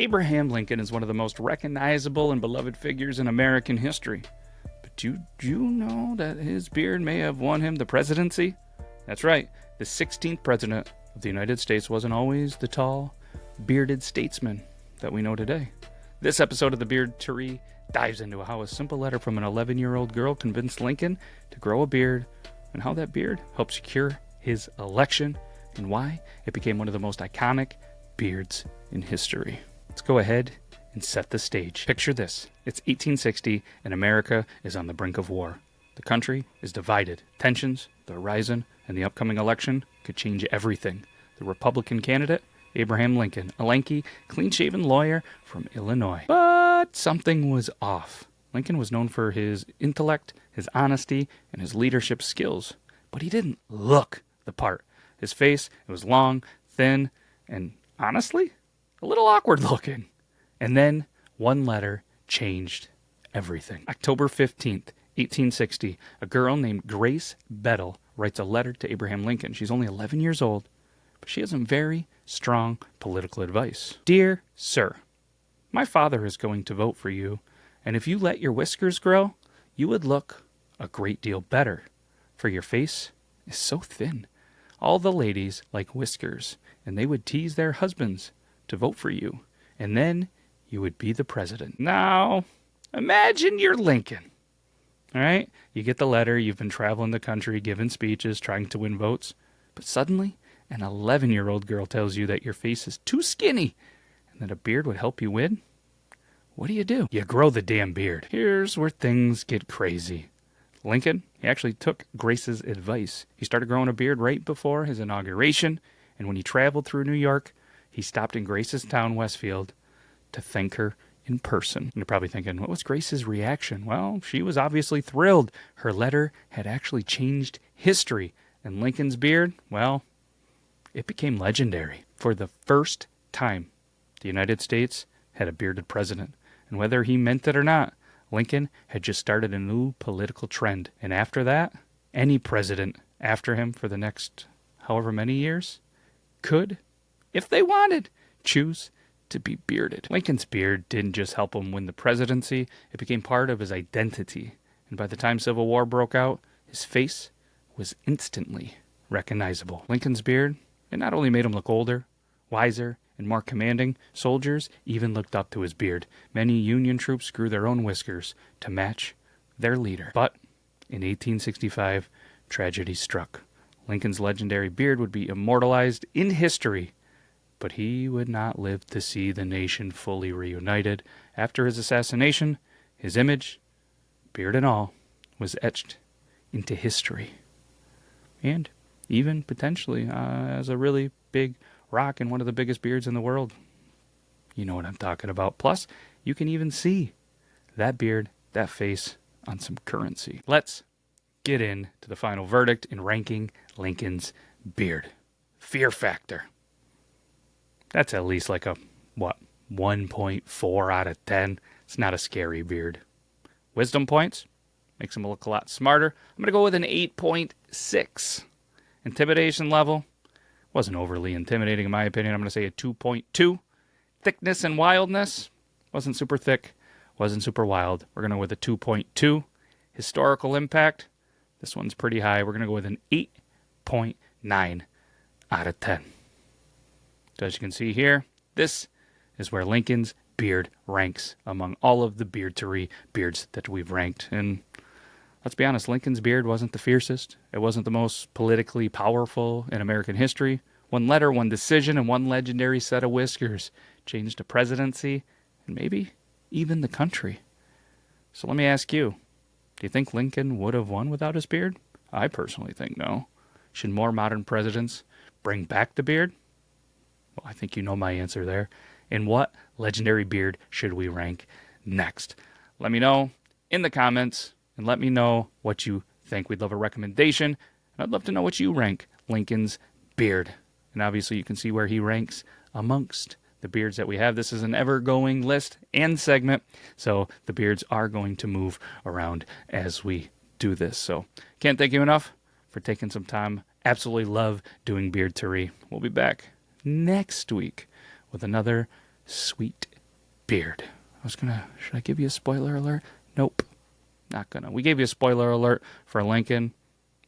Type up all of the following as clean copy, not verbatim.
Abraham Lincoln is one of the most recognizable and beloved figures in American history. But do you know that his beard may have won him the presidency? That's right, the 16th president of the United States wasn't always the tall, bearded statesman that we know today. This episode of the Beardtory dives into how a simple letter from an 11-year-old girl convinced Lincoln to grow a beard, and how that beard helped secure his election, and why it became one of the most iconic beards in history. Let's go ahead and set the stage. Picture this. It's 1860 and America is on the brink of war. The country is divided. Tensions, the horizon, and the upcoming election could change everything. The Republican candidate, Abraham Lincoln, a lanky, clean-shaven lawyer from Illinois. But something was off. Lincoln was known for his intellect, his honesty, and his leadership skills. But he didn't look the part. His face, it was long, thin, and honestly, a little awkward looking. And then one letter changed everything. October 15th, 1860, a girl named Grace Bedell writes a letter to Abraham Lincoln. She's only 11 years old, but she has some very strong political advice. Dear Sir, my father is going to vote for you, and if you let your whiskers grow, you would look a great deal better, for your face is so thin. All the ladies like whiskers, and they would tease their husbands to vote for you, and then you would be the president. Now, imagine you're Lincoln. All right? You get the letter, you've been traveling the country, giving speeches, trying to win votes, but suddenly an 11-year-old girl tells you that your face is too skinny and that a beard would help you win. What do? You grow the damn beard. Here's where things get crazy. Lincoln, he actually took Grace's advice. He started growing a beard right before his inauguration, and when he traveled through New York, he stopped in Grace's town, Westfield, to thank her in person. And you're probably thinking, what was Grace's reaction? Well, she was obviously thrilled. Her letter had actually changed history. And Lincoln's beard, well, it became legendary. For the first time, the United States had a bearded president. And whether he meant it or not, Lincoln had just started a new political trend. And after that, any president after him for the next however many years could, if they wanted, choose to be bearded. Lincoln's beard didn't just help him win the presidency, it became part of his identity. And by the time Civil War broke out, his face was instantly recognizable. Lincoln's beard, it not only made him look older, wiser, and more commanding, soldiers even looked up to his beard. Many Union troops grew their own whiskers to match their leader. But in 1865, tragedy struck. Lincoln's legendary beard would be immortalized in history, but he would not live to see the nation fully reunited. After his assassination, his image, beard and all, was etched into history. And even potentially as a really big rock and one of the biggest beards in the world. You know what I'm talking about. Plus, you can even see that beard, that face, on some currency. Let's get into the final verdict in ranking Lincoln's beard. Fear factor. That's at least like a, 1.4 out of 10. It's not a scary beard. Wisdom points. Makes him look a lot smarter. I'm going to go with an 8.6. Intimidation level. Wasn't overly intimidating in my opinion. I'm going to say a 2.2. Thickness and wildness. Wasn't super thick. Wasn't super wild. We're going to go with a 2.2. Historical impact. This one's pretty high. We're going to go with an 8.9 out of 10. So as you can see here, this is where Lincoln's beard ranks among all of the Beardtory beards that we've ranked. And let's be honest, Lincoln's beard wasn't the fiercest. It wasn't the most politically powerful in American history. One letter, one decision, and one legendary set of whiskers changed the presidency and maybe even the country. So let me ask you, do you think Lincoln would have won without his beard? I personally think no. Should more modern presidents bring back the beard? Well, I think you know my answer there. And what legendary beard should we rank next? Let me know in the comments, and let me know what you think. We'd love a recommendation, and I'd love to know what you rank Lincoln's beard. And obviously you can see where he ranks amongst the beards that we have. This is an ever-going list and segment, so the beards are going to move around as we do this. So can't thank you enough for taking some time. Absolutely love doing Beardtory. We'll be back next week with another sweet beard. Should I give you a spoiler alert? Nope. Not gonna. We gave you a spoiler alert for Lincoln.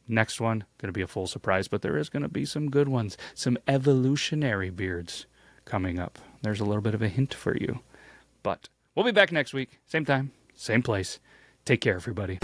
Next one, gonna be a full surprise, but there is gonna be some good ones. Some evolutionary beards coming up. There's a little bit of a hint for you. But we'll be back next week. Same time, same place. Take care, everybody.